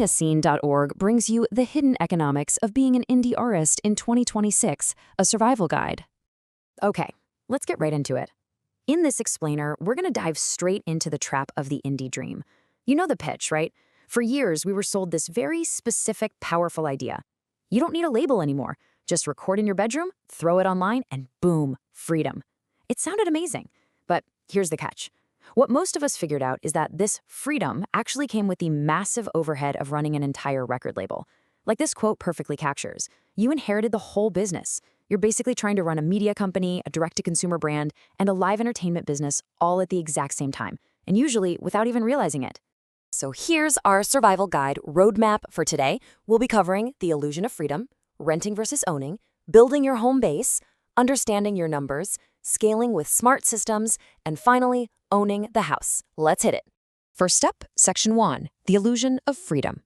makingascene.org brings you The Hidden Economics of Being an Indie Artist in 2026, a survival guide. Okay, let's get right into it. In this explainer, we're going to dive straight into the trap of the indie dream. You know the pitch, right? For years, we were sold this very specific, powerful idea. You don't need a label anymore. Just record in your bedroom, throw it online, and boom, freedom. It sounded amazing. But here's the catch. What most of us figured out is that this freedom actually came with the massive overhead of running an entire record label. Like this quote perfectly captures, you inherited the whole business. You're basically trying to run a media company, a direct-to-consumer brand, and a live entertainment business all at the exact same time, and usually without even realizing it. So here's our survival guide roadmap for today. We'll be covering the illusion of freedom, renting versus owning, building your home base, understanding your numbers, scaling with smart systems, and finally, owning the house. Let's hit it. First step, Section 1, the illusion of freedom.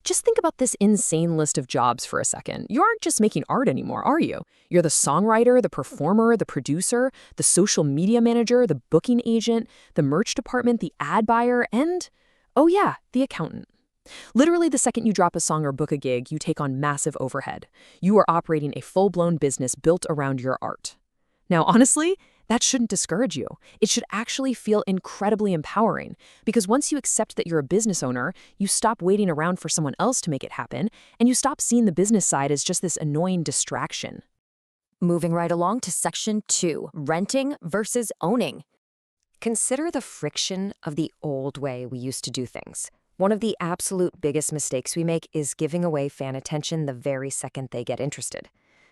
Just think about this insane list of jobs for a second. You aren't just making art anymore, are you? You're the songwriter, the performer, the producer, the social media manager, the booking agent, the merch department, the ad buyer, and, oh yeah, the accountant. Literally, the second you drop a song or book a gig, you take on massive overhead. You are operating a full-blown business built around your art. Now, honestly, that shouldn't discourage you. It should actually feel incredibly empowering, because once you accept that you're a business owner, you stop waiting around for someone else to make it happen, and you stop seeing the business side as just this annoying distraction. Moving right along to Section 2, renting versus owning. Consider the friction of the old way we used to do things. One of the absolute biggest mistakes we make is giving away fan attention the very second they get interested.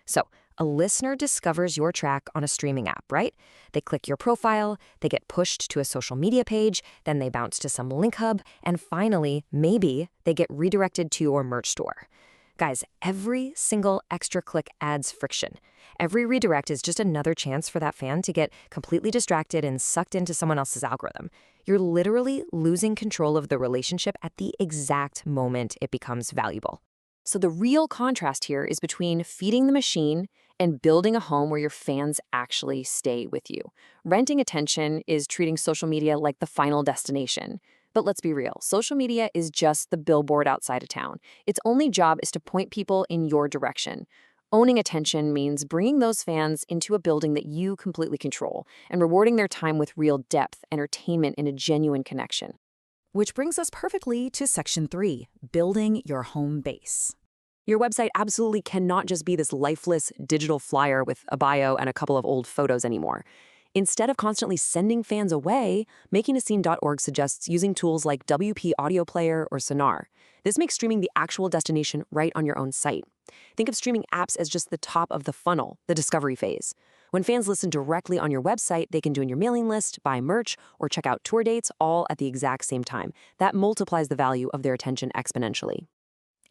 So, a listener discovers your track on a streaming app, right? They click your profile, they get pushed to a social media page, then they bounce to some link hub, and finally, maybe, they get redirected to your merch store. Guys, every single extra click adds friction. Every redirect is just another chance for that fan to get completely distracted and sucked into someone else's algorithm. You're literally losing control of the relationship at the exact moment it becomes valuable. So the real contrast here is between feeding the machine and building a home where your fans actually stay with you. Renting attention is treating social media like the final destination. But let's be real, social media is just the billboard outside of town. Its only job is to point people in your direction. Owning attention means bringing those fans into a building that you completely control and rewarding their time with real depth, entertainment, and a genuine connection. Which brings us perfectly to Section 3, building your home base. Your website absolutely cannot just be this lifeless digital flyer with a bio and a couple of old photos anymore. Instead of constantly sending fans away, makingascene.org suggests using tools like WP Audio Player or Sonar. This makes streaming the actual destination right on your own site. Think of streaming apps as just the top of the funnel, the discovery phase. When fans listen directly on your website, they can join your mailing list, buy merch, or check out tour dates all at the exact same time. That multiplies the value of their attention exponentially.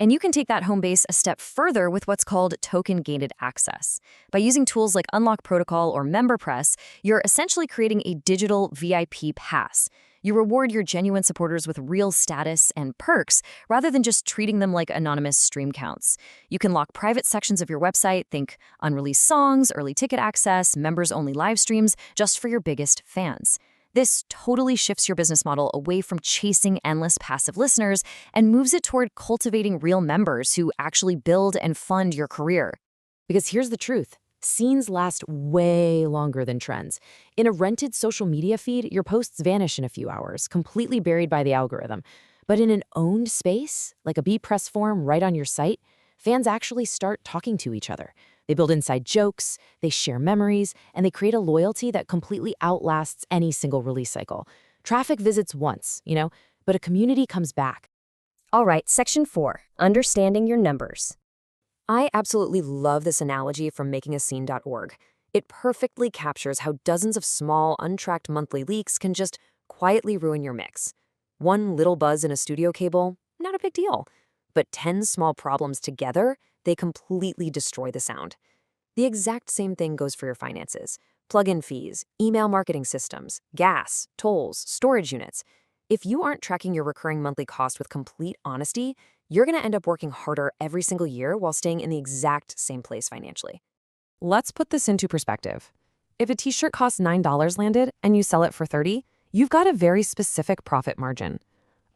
And you can take that home base a step further with what's called token-gated access. By using tools like Unlock Protocol or MemberPress, you're essentially creating a digital VIP pass. You reward your genuine supporters with real status and perks rather than just treating them like anonymous stream counts. You can lock private sections of your website, think unreleased songs, early ticket access, members-only live streams, just for your biggest fans. This totally shifts your business model away from chasing endless passive listeners and moves it toward cultivating real members who actually build and fund your career. Because here's the truth. Scenes last way longer than trends. In a rented social media feed, your posts vanish in a few hours, completely buried by the algorithm. But in an owned space, like a B-Press forum right on your site, fans actually start talking to each other. They build inside jokes, they share memories, and they create a loyalty that completely outlasts any single release cycle. Traffic visits once, but a community comes back. All right, Section 4, understanding your numbers. I absolutely love this analogy from makingascene.org. It perfectly captures how dozens of small, untracked monthly leaks can just quietly ruin your mix. One little buzz in a studio cable, not a big deal. But 10 small problems together, they completely destroy the sound. The exact same thing goes for your finances. Plug-in fees, email marketing systems, gas, tolls, storage units. If you aren't tracking your recurring monthly cost with complete honesty, you're going to end up working harder every single year while staying in the exact same place financially. Let's put this into perspective. If a t-shirt costs $9 landed and you sell it for $30, you've got a very specific profit margin.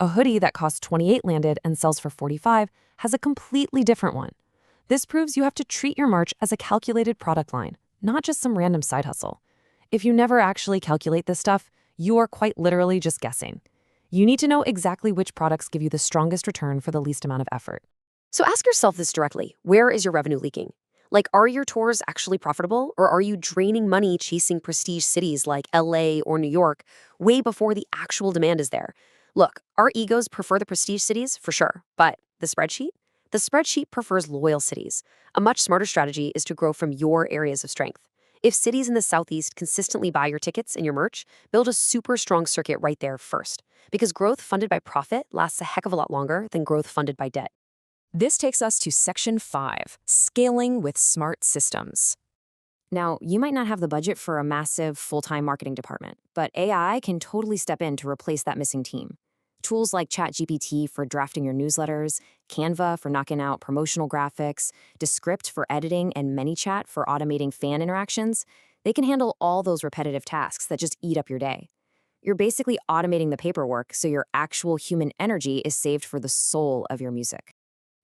A hoodie that costs 28 landed and sells for 45 has a completely different one. This proves you have to treat your merch as a calculated product line, not just some random side hustle. If you never actually calculate this stuff, you are quite literally just guessing. You need to know exactly which products give you the strongest return for the least amount of effort. So ask yourself this directly. Where is your revenue leaking? Like, are your tours actually profitable, or are you draining money chasing prestige cities like LA or New York way before the actual demand is there? Look, our egos prefer the prestige cities for sure, but the spreadsheet? The spreadsheet prefers loyal cities. A much smarter strategy is to grow from your areas of strength. If cities in the Southeast consistently buy your tickets and your merch, build a super strong circuit right there first. Because growth funded by profit lasts a heck of a lot longer than growth funded by debt. This takes us to Section 5, Scaling with Smart Systems. Now, you might not have the budget for a massive full-time marketing department, but AI can totally step in to replace that missing team. Tools like ChatGPT for drafting your newsletters, Canva for knocking out promotional graphics, Descript for editing, and ManyChat for automating fan interactions, they can handle all those repetitive tasks that just eat up your day. You're basically automating the paperwork so your actual human energy is saved for the soul of your music.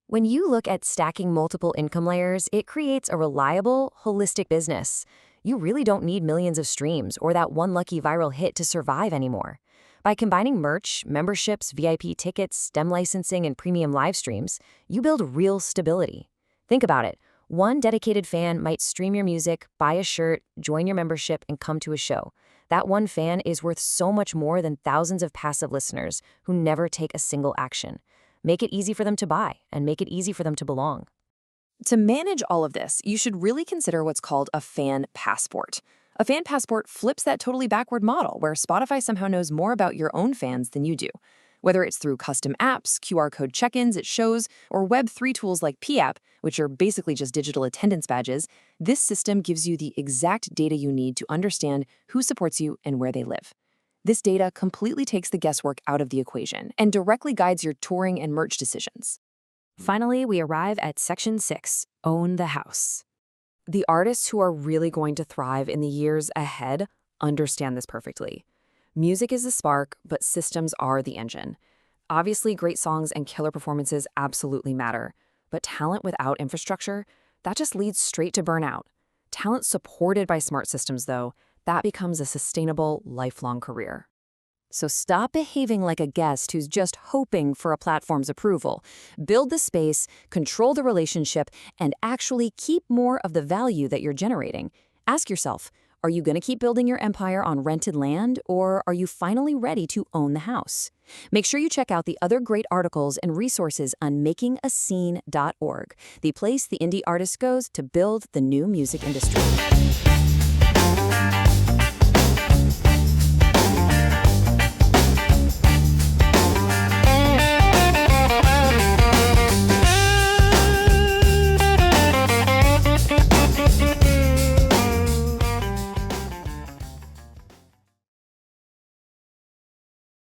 When you look at stacking multiple income layers, it creates a reliable, holistic business. You really don't need millions of streams or that one lucky viral hit to survive anymore. By combining merch, memberships, VIP tickets, STEM licensing, and premium live streams, you build real stability. Think about it. One dedicated fan might stream your music, buy a shirt, join your membership, and come to a show. That one fan is worth so much more than thousands of passive listeners who never take a single action. Make it easy for them to buy, and make it easy for them to belong. To manage all of this, you should really consider what's called a fan passport. A fan passport flips that totally backward model where Spotify somehow knows more about your own fans than you do. Whether it's through custom apps, QR code check-ins at shows, or Web3 tools like PApp, which are basically just digital attendance badges, this system gives you the exact data you need to understand who supports you and where they live. This data completely takes the guesswork out of the equation and directly guides your touring and merch decisions. Finally, we arrive at Section 6, Own the House. The artists who are really going to thrive in the years ahead understand this perfectly. Music is the spark, but systems are the engine. Obviously, great songs and killer performances absolutely matter, but talent without infrastructure, that just leads straight to burnout. Talent supported by smart systems, though, that becomes a sustainable, lifelong career. So stop behaving like a guest who's just hoping for a platform's approval. Build the space, control the relationship, and actually keep more of the value that you're generating. Ask yourself, are you going to keep building your empire on rented land, or are you finally ready to own the house? Make sure you check out the other great articles and resources on makingascene.org, the place the indie artist goes to build the new music industry.